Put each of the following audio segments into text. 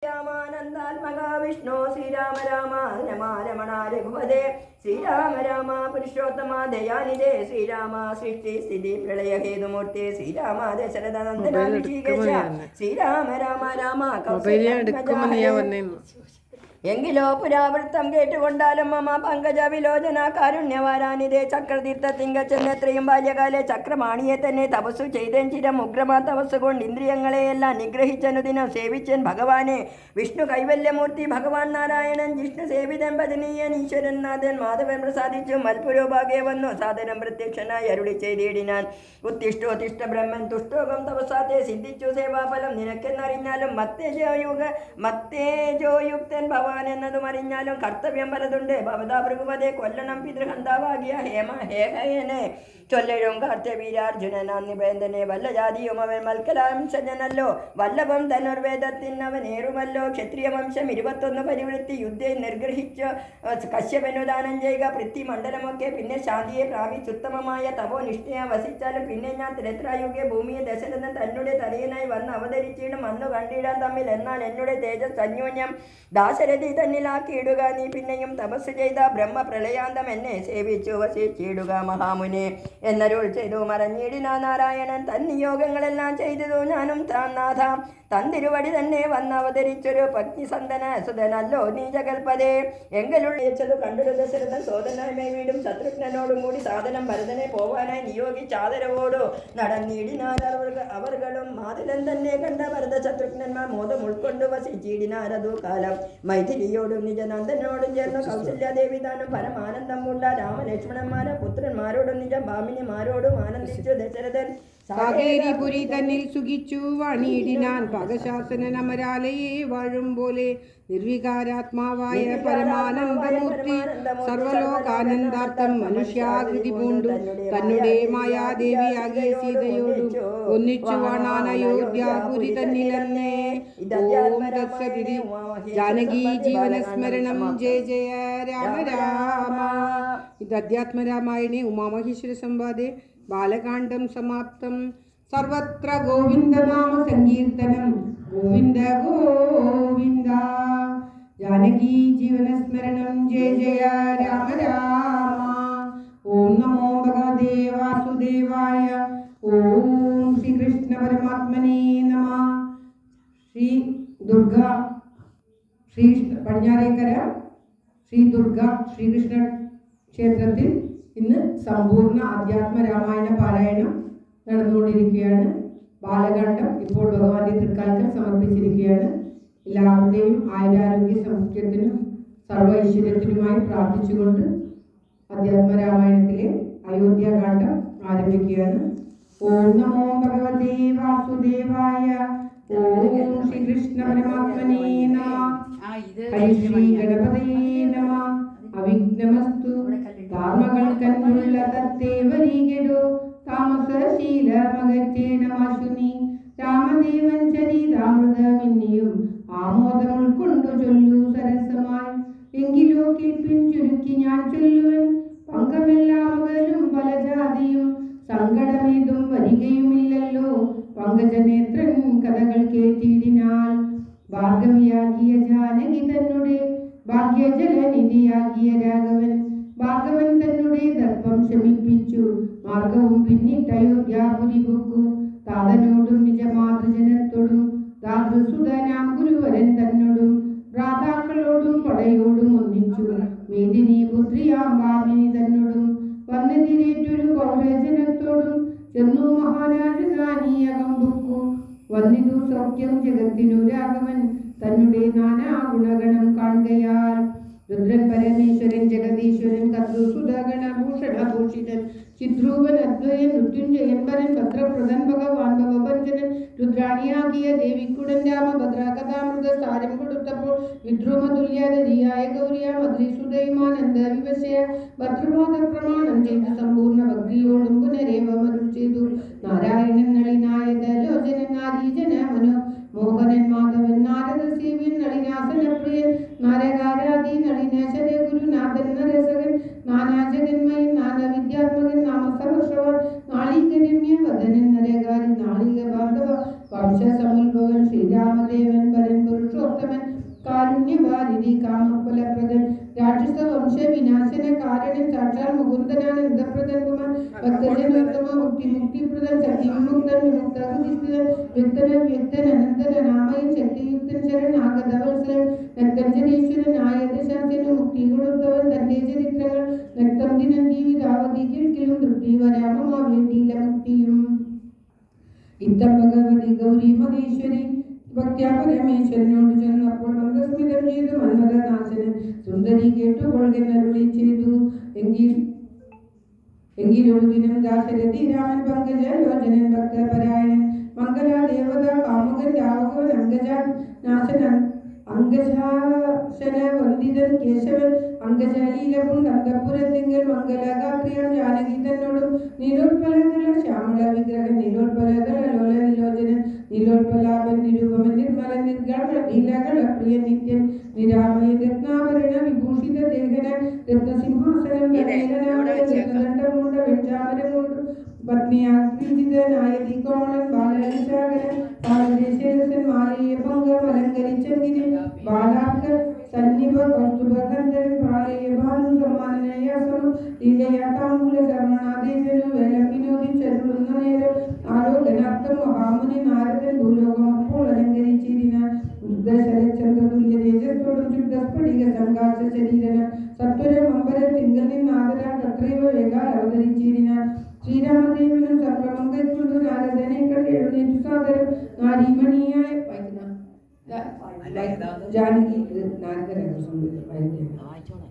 രാമാനന്ദാത്മകാ വിഷ്ണു ശ്രീരാമ രാമ രമാരമണ രഘുപതേ ശ്രീരാമ രാമ പുരുഷോത്തമ ദയാനിധേ ശ്രീരാമ സൃഷ്ടി സ്ഥിതി പ്രളയ ഹേതുമൂർത്തി ശ്രീരാമ ദശരഥ നന്ദന ഋഷികേശ ശ്രീരാമ രാമ രാമ എങ്കിലോ പുരാവൃത്തം കേട്ടുകൊണ്ടാലും മമ പങ്കജ വിലോചന കാരുണ്യവാരാനിതേ ചക്രതീർത്ഥത്തിങ്കച്ചെന്നെത്രയും ബാല്യകാലെ ചക്രമാണിയെ തന്നെ തപസ്സു ചെയ്തേൻ ചിരം ഉഗ്രമാ തപസ് കൊണ്ട് ഇന്ദ്രിയങ്ങളെയെല്ലാം നിഗ്രഹിച്ചനുദിനം സേവിച്ചൻ ഭഗവാനെ വിഷ്ണു കൈവല്യമൂർത്തി ഭഗവാൻ നാരായണൻ ജിഷ്ണു സേവിതൻ ഭജനീയൻ ഈശ്വരൻ നാഥൻ മാധവൻ പ്രസാദിച്ചു മൽപുരോഭാഗെ വന്നു സാധനം പ്രത്യക്ഷനായി അരുളി ചെയ്തിടിനാൻ ഉത്തിഷ്ടോത്തിഷ്ട ബ്രഹ്മൻ തുഷ്ടോകം തപസാത്തെ സിദ്ധിച്ചു സേവാഫലം നിനക്കെന്നറിഞ്ഞാലും മത്തേജോയുക്തൻ ഭവാൻ എന്നതും അറിഞ്ഞാലും കർത്തവ്യം പലതുണ്ട് ഭവതാ ഭൃഗുപതേ കൊല്ലണം പിതൃഹന്താവാകിയ ഹേഹയനെ ചൊല്ലഴും കാർത്തവീരാർജുനനാന്നി വല്ല ജാതിയും അവൻ മൽക്കലാംശജനല്ലോ വല്ലഭം ധനുർവേദത്തിനവൻ ഏറുമല്ലോ ക്ഷത്രിയ വംശം 21 പരിവൃത്തി യുദ്ധേ നിർഗ്രഹിച്ച കശ്യപനു ദാനം ചെയ്യുക പൃഥ്വി മണ്ഡലമൊക്കെ പിന്നെ ശാന്തിയെ പ്രാപിച്ചുത്തമമായ തപോ നിഷ്ഠയെ വസിച്ചാലും പിന്നെ ഞാൻ ത്രേത്രായുഗെ ഭൂമിയെ ദശരഥൻ തന്നെ തലയനായി വന്ന് അവതരിച്ചിടും അന്ന് കണ്ടിടാൻ തമ്മിൽ എന്നാൽ എന്നുടെ തേജസ് അന്യോന്യം ദാശരഥി തന്നിലാക്കിയിടുക നീ പിന്നെയും തപസ് ചെയ്ത ബ്രഹ്മ പ്രളയാന്തം എന്നെ സേവിച്ചു വസിച്ചിടുക മഹാമുനെ എന്നരുൾ ചെയ്തു മറഞ്ഞിടിന നാരായണൻ തന്നിയോഗങ്ങളെല്ലാം ചെയ്തതു ഞാനും താനാഥ തന്തിരുവടി തന്നെ വന്നവതരിച്ചൊരു പത്നിസന്തന സുതനല്ലോ നീജകൽപ്പതേ എങ്കലുള്ളതു കണ്ടൊരു ദശരഥൻ സോദനായ്മ വീടും ശത്രുഘ്നോടും കൂടി സാധനം ഭരതനെ പോവാനായി നിയോഗിച്ചാദരവോടു നടന്നിടിനാർ അവർകളും മാതിലൻ തന്നെ കണ്ട ഭരത ശത്രുഘ്നന്മാർ മോദം ഉൾക്കൊണ്ടു വസിച്ചിടിനാരതു കാലം മൈഥിലിയോടും നിജനന്ദനോടും ചേർന്ന് കൗസല്യാദേവി താനും പരമാനന്ദം കൊണ്ട രാമലക്ഷ്മണന്മാരെ പുത്രന്മാരോടും നിജ ഭാമിനിമാരോടും ആനന്ദിച്ചു ദശരഥൻ സാകേരിപുരി തന്നിൽ സുഖിച്ചു വാണിയിടിനാൻ പാകശാസനൻ അമരാലയെ വാഴും പോലെ നിർവികാരാത്മാവായ പരമാനന്ദമൂർത്തി സർവലോകാനന്ദാർത്ഥം മനുഷ്യാകൃതി പൂണ്ടു തന്നെ മായാദേവിയാകിയ സീതയോടു ഒന്നിച്ചു വാണാൻ അയോധ്യാപുരി തന്നിലന്നേ. ഓം തത്സദിതി. ജാനകി ജീവനസ്മരണം ജയ ജയ രാമ രാമ. ഇത് അധ്യാത്മരാമായണേ ഉമാമഹേശ്വര സംവാദേ ബാലകാണ്ഡം സമാപ്തം. സർവത്ര ഗോവിന്ദനാമ സങ്കീർത്തനം ഗോവിന്ദ ഗോവിന്ദ. ജാനകി ജീവനസ്മരണം ജയ ജയ രാമ രാമ. ഓം നമോ ഭഗവതേ വാസുദേവായ. ഓം ശ്രീകൃഷ്ണ പരമാത്മനേ നമഃ. ശ്രീ ദുർഗ പടിഞ്ഞാറേക്കര ശ്രീ ദുർഗ ശ്രീകൃഷ്ണ ക്ഷേത്രത്തിൽ ഇന്ന് സമ്പൂർണ്ണ അധ്യാത്മ രാമായണ പാരായണം നടന്നുകൊണ്ടിരിക്കുകയാണ്. ബാലകാണ്ഡം ഇപ്പോൾ ഭഗവാന്റെ തൃക്കാൽക്കൽ സമർപ്പിച്ചിരിക്കുകയാണ്. എല്ലാവരുടെയും ആയുരാരോഗ്യ സൗഖ്യത്തിനും സർവ്വ ഐശ്വര്യത്തിനുമായി പ്രാർത്ഥിച്ചുകൊണ്ട് അധ്യാത്മ രാമായണത്തിലെ അയോധ്യാകാന്ഡം ആരംഭിക്കുകയാണ്. ഓം നമോ ഭഗവതേ വാസുദേവായ. ഓം ശ്രീകൃഷ്ണ പരമാത്മനേ നമഃ. ഹരി ശ്രീ ഗണപതയേ നമഃ. അവിഘ്നമസ്തു. ധാർമ്മകൾ കണ്ണുള്ള തത്തേവരികടോ താമസശീലമകറ്റേണമാശുനി. രാമദേവൻ ചരിതാമൃതമിന്നിയും ആമോദം ഉൾക്കൊണ്ടു ചൊല്ലു സരസമായി. എങ്കിലോ കേൾപ്പിൻ ചുരുക്കി ഞാൻ ചൊല്ലുവൻ പങ്കമെല്ലാം മകലും പല ജാതിയും സങ്കടമേതും വരികയുമില്ലല്ലോ പങ്കജനേത്രൻ കഥകൾ കേട്ടിടിനാൽ. ഭാർഗവിയാകിയ ജാനകി തന്നെ ഭാഗ്യജലനിധിയാകിയ രാഘവൻ ഭാർഗവൻ തന്നെ ദർപ്പം ശമിപ്പിച്ചു മാർഗവും പിന്നിട്ട് അയോധ്യാപുരി പൊക്കു. താതനോടും നിജമാതൃജനത്തോടും താതൃസുതനാം ഗുരുവരൻ തന്നോടും ഭ്രാതാക്കളോടും പടയോടും ഒന്നിച്ചു മേദിനി പുത്രിയാം ഭാമിനി തന്നോടും വന്നെതിരേറ്റൊരു പൗരജനത്തോടും ചെന്നു മഹാരാജധാനിയകം പൊക്കു. വന്നിതു സൗഖ്യം ജഗത്തിനു രാഘവൻ തന്നെ നാനാ ഗുണഗണം കാണുകയാൽ. രുദ്രൻ പരമേശ്വരൻ ജഗദീശ്വരൻ കർത്തൃസുധഗണഭൂഷണഭൂഷിതൻ ചിദ്രൂപൻ അദ്വയൻ മൃത്യുഞ്ജയൻ വരൻ ഭദ്രപ്രദൻ ഭഗവാൻ ഭവഭഞ്ജനൻ രുദ്രാണിയാകിയ ദേവിക്കുടൻ രാമഭദ്ര കഥാമൃത സാരം കൊടുത്തപ്പോൾ വിദ്രുമതുല്യതരിയായ ഗൗരിയ മദ്രീസുദൈമാനന്ദ വിവശയ ഭദ്രപാദ പ്രമാണം ചെയ്ത് സമ്പൂർണ്ണ ഭക്തിയോടും പുനരേവമരുൾ ചെയ്തു. നാരായണൻ നളിനായക ലോചനൻ നാരീജന മനോ മോഹനൻ മാധവൻ നാരദ സേവ്യൻ നളിനാസനപ്രിയൻ നാരകാരാദി നളിനേശ്വര ഗുരുനാഥൻ നരസകൻ നാനാജഗന്മയൻ നാനവിദ്യാത്മകൻ നാമസഹസ്രവൻ നാളികരമ്യ വദനൻ നരകാരി നാളിക ബാന്ധവ വംശസമുദ്ഭവൻ ശ്രീരാമദേവൻ വരൻ പുരുഷോത്തമൻ കാരുണ്യവാരിധി കാമഫലപ്രദൻ രാക്ഷസ വംശ വിനാശന കാരണൻ സാക്ഷാൽ മുകുന്ദനാണ് നന്ദപ്രദൻ കുമാർ ഭക്തജനോത്തമ മുക്തിപ്രദൻ സത്യവിമുക്തൻ വിമുക്തസ്ഥിതൻ വ്യക്തനൻ വ്യക്തൻ അനന്തൻ അനാമയൻ ശക്തിയുക്തൻ ശരൺ ആഗതവത്സരൻ നക്തഞ്ജനേശ്വരൻ ആയതശാസ്യന് മുക്തി കൊടുത്തവൻ തന്റെ ചരിത്രങ്ങൾ നക്തം ദിനം ജീവിതാവധിക്കിലും തൃപ്തി വരാമമാ വേണ്ടിയില്ല മുക്തിയും ഇത്തം ഭഗവതി ഗൗരി മഹേശ്വരി ഭക്ത്യാ പരമേശ്വരനോട് ചെന്നപ്പോൾ മന്ദസ്മിതം ചെയ്തു മന്മഥനാശനൻ സുന്ദരി കേട്ടുകൊള്ളുന്നരുളി ചെയ്തു എങ്കിലൊരു ദിനം ദാശരഥി രാമൻ പങ്കജ ലോചനൻ ഭക്തപരായണൻ മംഗലാ ദേവത കാമുകൻ രാഘവൻ അംഗശാസന വന്ദിതൻ കേശവൻ അംഗശാലീലപുണ്ട് അന്തപുരത്തിങ്കൽ മംഗലഗാത്രിയം ജാനകി തന്നോടും നീലോത്പലതല ശ്യാമള വിഗ്രഹൻ നീലോത്പലതല ലോല നിലോചനൻ നീലോത്പലാപൻ നിരൂപമൻ നിർമ്മല നിർഗള ലീലകള പ്രിയ നിത്യൻ നിരാമയ രത്നാഭരണ വിഭൂഷിത ദേഹന രത്നസിംഹാസനം രത്നദണ്ഡമുണ്ട വെഞ്ചാമരം കൊണ്ട് പത്നിയാഗ്രഹിതനായ കോമളൻ ബാലശാകരൻ ബാലദേശരസൻ മാലയ പങ്കം അലങ്കരിച്ചെങ്കിന് ബാലാർക്ക സന്നിഭ കൗസ്തുഭഗന്ധൻ പ്രാലയ ഭാനു സമ്മാനനയാസനം ലീലയാതാമൂല ശർമ്മണാദേശനു വേലം വിനോദിച്ചരുളുന്ന നേരം ആലോകനാർത്ഥം മഹാമുനി നാരദൻ ഭൂലോകം അപ്പോൾ അലങ്കരിച്ചിരുന്ന ശരചന്ദ്രതുല്യ തേജസ്സോടും ശുദ്ധസ്ഫടിക സംഘാസ ശരീരന സത്വരം അമ്പരത്തിങ്കൽ നിന്നാദരാൽ തത്രൈവ വേഗാൽ അവതരിച്ചിരുന്ന ശ്രീരാമദേവനും സംക്രമം കൈക്കൊണ്ടു നാരദനെ കണ്ട് എഴുന്നേറ്റു സാദരം നാരീമണിയായ ജാനകി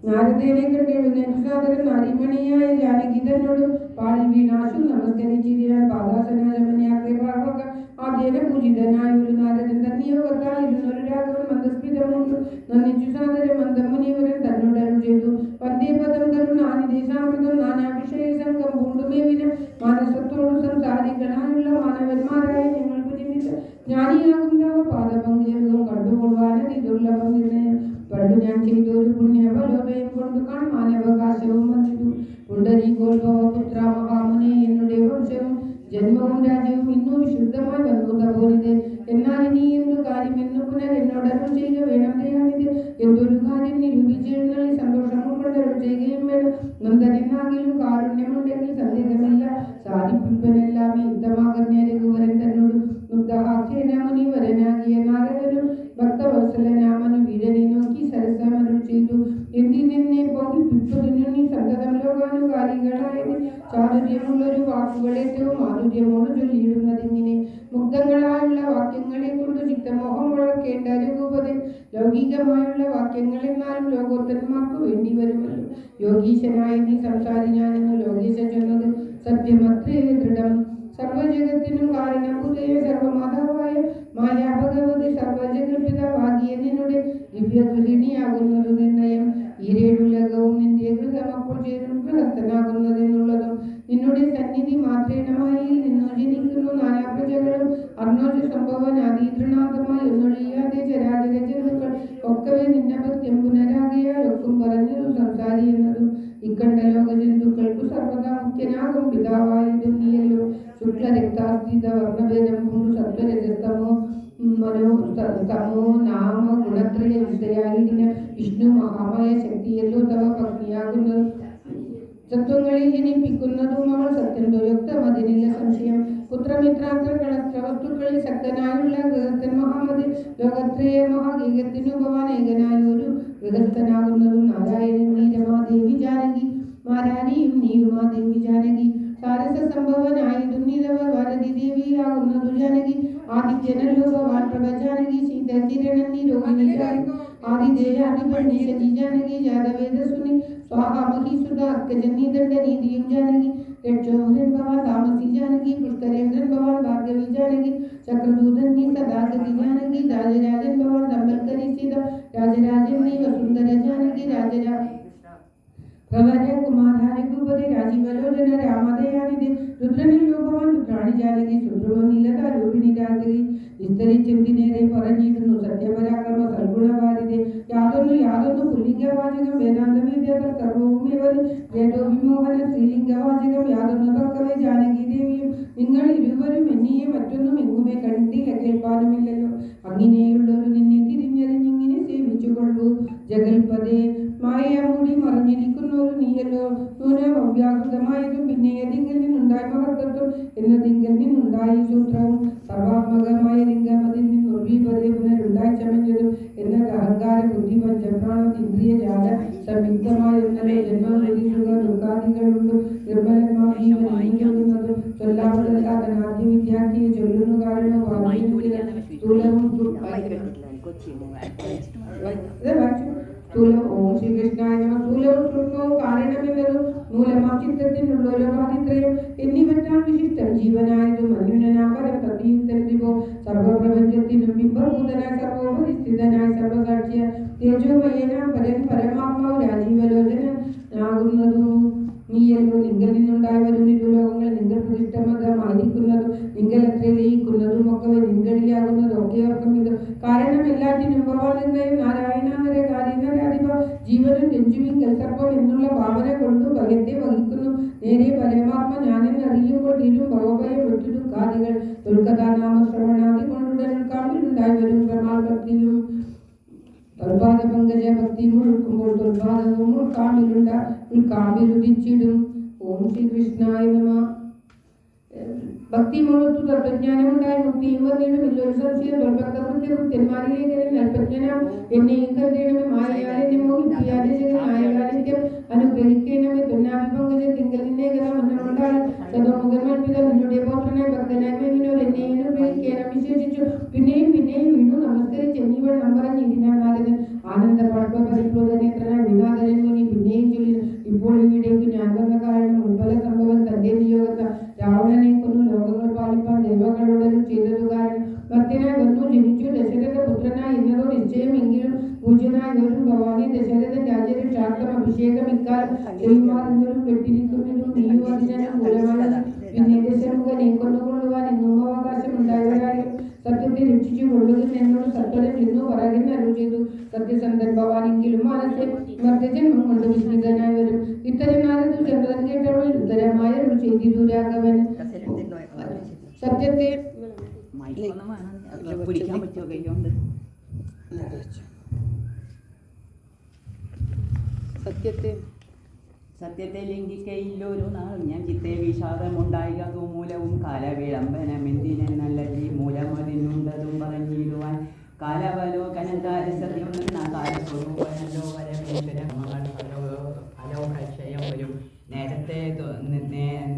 നാരദേവനെ കണ്ട് എഴുന്നേറ്റു സാദരം നാരീമണിയായ ജാനകി തന്നോട് പാളിൽ വീണാശു നമസ്കരിച്ചിരിക്കാൻ പാദാസനാചമന്യാക്രിഭാവക ആദ്യേന പൂജിതനായ ഒരു നാരദൻ തന്നിയോഗത്താൽ ഇരുന്നൊരു രാഘവൻ മന്ദസ്മിതമുണ്ടു നന്ദിച്ചു സാദരം മന്ദമുനിവരൻ തന്നോട് അരുൾ ചെയ്തു വന്ദേപദം കരുണാനിദേശാമൃതം നാനാവിഷയ സംഘം പൂണ്ടുമേവിന മാനസത്തോടു സംസാരികളായുള്ള മാനവന്മാരായ ഞങ്ങൾക്ക് ചിന്തിച്ച ജ്ഞാനിയാകുന്നവ പാദപങ്കേതവും കണ്ടുകൊള്ളുവാനതി ദുർലഭം നിർണയം പണ്ടു ഞാൻ ചെയ്തൊരു പുണ്യഫലോദയം കൊണ്ടു കാണാനവകാശവും വന്നിട്ടു പുണ്ടരീകോത്ഭവപുത്ര മഹാമുനെ എന്നുടെ വംശവും ജന്മവും രാജ്യവും ഇന്നു വിശുദ്ധമായി വന്നു തപോനിത് എന്നാൽ ഇനി എന്തു കാര്യം എന്നു പുനരെന്നോടരുൾ ചെയ്യുക വേണം ദയാനിത് എന്തൊരു കാര്യം നിരൂപിച്ചെഴുന്നള്ളി സന്തോഷം ഉൾക്കൊണ്ടരുൾ ചെയ്യുകയും വേണം നന്ദനെന്നാകിലും കാരുണ്യമുണ്ടെങ്കിൽ സന്ദേഹമില്ല സാധിപ്പിപ്പനെല്ലാം യുദ്ധമാകുന്ന രഘുവരൻ തന്നോട് മുഗ്ധഹാസ്യന മുനിവരനാകിയ നാരദനും ഭക്തവത്സലനാമനു വീരനെ നോക്കി സരസമരുൾ ചെയ്തു എന്തിനെന്നെ പൊങ്ങിപ്പിപ്പതിനു നീ സന്തതം ലോകാനുകാരികളായത് ചാതുര്യമുള്ളൊരു വാക്കുകൾ ഏറ്റവും മാധുര്യമോട് ചൊല്ലിയിടുന്നതിങ്ങനെ മുഗ്ധങ്ങളായുള്ള വാക്യങ്ങളെ കൊണ്ട് ചിത്തമോഹം വളർക്കേണ്ട രഘുപതൻ ലൗകികമായുള്ള വാക്യങ്ങൾ എന്നാലും ലോകോത്തന്മാർക്ക് വേണ്ടി വരുമല്ലോ യോഗീശനായ നീ സംസാരി ഞാനെന്ന് ലോകേശ ചൊന്നത് സത്യമത്രേ ദൃഢം സർവജഗത്തിനും കാരണഭൂതയ സർവമാതാവായ മായാഭഗവതി സർവജഗൽപിതാവാകിയ നിന്നുടെ ദിവ്യഗൃഹിണിയാകുന്നത് നിർണയം ഈരേഴുലകവും നിന്റെ ഗൃഹം അപ്പോൾ ചേരും ഗൃഹസ്ഥനാകുന്നതെന്നുള്ളതും നിന്നുടെ സന്നിധി മാത്രേണമായി നിന്നു ജനിക്കുന്നു നാനാപ്രജകളും അർണോജ സംഭവനാദീതൃണാഥമായി ഒന്നൊഴിയാതെ ചരാചര ജന്തുക്കൾ ഒക്കവേ നിന്നെ ഭക്ത്യം പുനരാകയാൽ ഒക്കും പറഞ്ഞതു സംസാരി എന്നതും ഇക്കണ്ട ലോക ജന്തുക്കൾക്കു സർവദാ മുഖ്യനാകും പിതാവായതും നീയല്ലോ ശുക്ലരക്താസ്ഥിത വർണ്ണഭേദം കൊണ്ടു സത്വരജസ്തമോ തമോ നാമ ഗുണത്രയ വിഷയായിരിക്കുന്ന വിഷ്ണു മഹാമായ ശക്തിയല്ലോ തവ പത്നിയാകുന്നത് സത്വങ്ങളിൽ ജനിപ്പിക്കുന്നതും അവൾ സത്യന്തോയുക്തം അതിനില്ല സംശയം പുത്രമിത്രാന്തരകളസ്ത്രവസ്തുക്കളിൽ ശക്തനായുള്ള ഗൃഹസ്ഥൻ മഹാമതി ലോകത്രയ മഹാഗീകത്തിനു ഭവാൻ ഏകനായ ഒരു ഗൃഹസ്ഥനാകുന്നതും നാരായണൻ നീ രമാദേവി ജാനകി മാരാരിയും നീയുമാദേവി ജാനകി സാരസ സംഭവനായതും നീതവ ഭാരതി ദേവിയാകുന്നതു ജാനകി ആദിത്യനല്ലോ ഭവാൻ പ്രഭ ജാനകി ശീതകിരണൻ നീ രോഹിണി ആദിദേയാധിപതി ശചി ജാനകി ജാതവേദസുനി സ്വാഹാമഹി സുധാർക്കജനീ ദണ്ഡനീതിയും ജാനകി രക്ഷോഹരൻ ഭവാൻ താമസി ജാനകി പുഷ്കരേന്ദ്രൻ ഭവാൻ ഭാർഗവി ജാനകി ചക്രദൂതൻ നീ സദാഗതി ജാനകി രാജരാജൻ ഭവാൻ തമ്പൽക്കരി സീത രാജരാജൻ നീ വസുന്ധര ജാനകി പ്രവരകുമാരകുപതി രാജീവലോചന രാമദയാനിധി രുദ്രനിലോ ഭവാൻ രുദ്രാണി ജാനകി സുദ്രമ നീലതാരൂപിണി ജാനകി വിസ്തരിച്ചെന്തിനേറെ പറഞ്ഞിരുന്നു സത്യപരാക്രമ സൽഗുണവാരിതെ യാതൊന്നു പുല്ലിംഗവാചകം വേദാന്തവേദ്യതർ സർവവും ഇവർ വേദോവിമോഹന ശ്രീലിംഗവാചകം യാതൊന്നു തക്കവേ ജാനകി ദേവിയും നിങ്ങൾ ഇരുവരും എന്നിയെ മറ്റൊന്നും എങ്ങുമേ കണ്ടില്ല കേൾപ്പാനുമില്ലല്ലോ. അങ്ങനെയുള്ളൊരു നിന്നെ തിരിഞ്ഞറിഞ്ഞിങ്ങനെ സേവിച്ചുകൊള്ളൂ. ജഗൽപദേ മായമുടി മറിഞ്ഞിരിക്കുന്നൊരു നീയല്ലോ. നൂനവ്യാകൃതമായതും പിന്നെ ഏതിങ്കിൽ നിന്നുണ്ടായി മഹത്വത്വം എന്നതിങ്കിൽ നിന്നുണ്ടായി സൂത്രവും സർവാത്മകമായ ലിംഗമതിൽ നിന്നുർവീപതേ പുനരുണ്ടായി ചമഞ്ഞതും എന്നത് അഹങ്കാര ബുദ്ധി പഞ്ചപ്രാണ ഇന്ദ്രിയ ജാല സംയുക്തമായ ഒന്നലെ ജന്മസുഖ ദുഃഖാദികളുണ്ട്. നിർമ്മലന്മാർ ജീവനും ചൊല്ലാമതല്ലാതെ ആദ്യ വിദ്യാർത്ഥിയെ ചൊല്ലുന്നു കാരണോ സ്ഥൂലവും ഓം ശ്രീകൃഷ്ണായ നമ. സ്ഥൂലവും സൂക്ഷ്മവും കാരണമെന്നതും മൂലമാം ചിത്തത്തിനുള്ളോലപാതിത്രയം എന്നിവറ്റാൽ വിശിഷ്ടം ജീവനായതും അന്യുനാപരം തദ്യുക്തൻ വിഭോ സർവപ്രപഞ്ചത്തിനും ബിംബഭൂതനായ സർവോപരിസ്ഥിതനായ സർവസാക്ഷിയ തേജോമയനാം പരൻ പരമാത്മാവ് രാജീവലോചനാകുന്നതും നീയല്ലോ. നിങ്ങൾ നിന്നുണ്ടായി വരുന്ന ഇരുലോകങ്ങൾ നിങ്ങൾ പ്രതിഷ്ഠമതമായിരിക്കുന്നതും നിങ്ങളെത്ര ലയിക്കുന്നതും ഒക്കവേ നിങ്ങളിലാകുന്നതും ഒക്കെയോർക്കും ഇത് കാരണം എല്ലാത്തിനും നിർണയം നാരായണാനര കാര്യനരാധിപ ജീവനും രഞ്ജുവിങ്കൽ സർപ്പം എന്നുള്ള ഭാവന കൊണ്ട് ഭയത്തെ വഹിക്കുന്നു. നേരെ പരമാത്മ ഞാനെന്നറിയുമ്പോൾ തിരും ഭവഭയം ഒറ്റ ദുഃഖാദികൾ ദുർഗതാനാമ ശ്രവണാദി കൊണ്ടുണ്ടായി വരും പ്രമാൾ ഭക്തിയും തൊൽപാദ പങ്കജ ഭക്തി മുഴുക്കുമ്പോൾ തൊൽപാദവും ഉൾക്കാമ്പിലുദിച്ചിടും. ഓം ശ്രീകൃഷ്ണായ നമ. ഭക്തി മുഴുത്തു തത്വജ്ഞാനമുണ്ടായി മുക്തിയും വന്നിടും ഇല്ലൊരു സംശയം. തൊൽഭക്തന്മാരിലേക്ക് അല്പജ്ഞാനം എന്നെയും കരുതേണമേ. മായയാലെ മോഹിപ്പിയാതെ ജഗനായകാലിത്യം അനുഗ്രഹിക്കണമേ. തൊന്നാഭിപങ്കജ തിങ്കൽ നിന്നേകത മന്നമുണ്ടായി സദോമുഖന്മാർപ്പിത നിന്നുടെ പൗത്രനായ ഭക്തനായ വിനോർ എന്നെ അനുഗ്രഹിക്കണം വിശേഷിച്ചു. പിന്നെയും പിന്നെയും വീണു നമസ്കരിച്ച് എന്നിവണ്ണം പറഞ്ഞിരിനാഥൻ ആനന്ദ പാഷ്പ പരിപ്ലോത നേത്രനായ വിനാഥനൻ മുനി പിന്നെയും ചൊല്ലി ഇപ്പോൾ ഇവിടേക്ക് ഞാൻ വന്ന കാരണം ഉത്പല സംഭവം തന്റെ നിയോഗത്ത രാവണനെ കൊന്നു ലോകങ്ങൾ പാലിപ്പാൻ ദൈവങ്ങളോട് ചെയ്തതു കാരണം ഭക്തനായി വന്നു ജനിച്ചു ദശരഥ പുത്രനായി എന്നതോ നിശ്ചയം. എങ്കിലും പൂജ്യനായ ഒരു ഭവാനി ദശരഥൻ രാജ്യരക്ഷാർത്ഥം അഭിഷേകം ഇക്കാലം ചെയ്യുമാറുന്നതും പെട്ടിരിക്കുന്നതും നീയും അതിനും മൂലമാണ്. പിന്നെ ദശമുഖനെ കൊന്നുകൊള്ളുവാൻ എന്നും അവകാശമുണ്ടായവരായും സത്യത്തെ രക്ഷിച്ചു കൊള്ളുകയും എന്നോട് സത്വരം ചെന്നു പറയുന്ന അരുൾ ചെയ്തു. സത്യസന്ധൻ ഭവാനെങ്കിലും മനസ്സെ മർദ്ദജന്മം കൊണ്ട് വിസ്മിതനായി വരും. ഇത്തരം നാരദു ചെന്നതൻ കേട്ടവൾ ഉത്തരമായ അരുൾ ചെയ്തിരു രാഘവൻ. സത്യത്തെ സത്യത്തെ ലംഘിക്കയില്ലൊരു നാളും ഞാൻ ചിത്തെ വിഷാദമുണ്ടായതു മൂലവും കാലവിളംബനമെന്തിനെന്നല്ല ഈ മൂലമതിനുണ്ടതും പറഞ്ഞിടുവാൻ കാലവലോകനം കാലസത്യം കാലസ്വരൂപനല്ലോ ഫലോക്ഷയം വരും.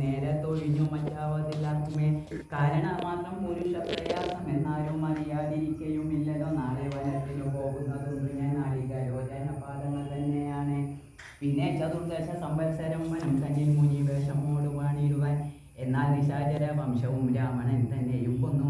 നേരത്തൊഴിഞ്ഞു മറ്റാവതില്ലാക്കുമേ കാരണമാത്രം പുരുഷ പ്രയാസം എന്നാലും അറിയാതിരിക്കയുമില്ലല്ലോ. നാളെ വനത്തിനു പോകുന്നതും ഞാൻ നാളികയോജനപാദങ്ങൾ തന്നെയാണ്. പിന്നെ ചതുർദശ സംവത്സരം വനം തന്നിൽ മുനി വേഷമോട് വാണിടുവാൻ. എന്നാൽ നിശാചര വംശവും രാവണൻ തന്നെയും കൊന്നു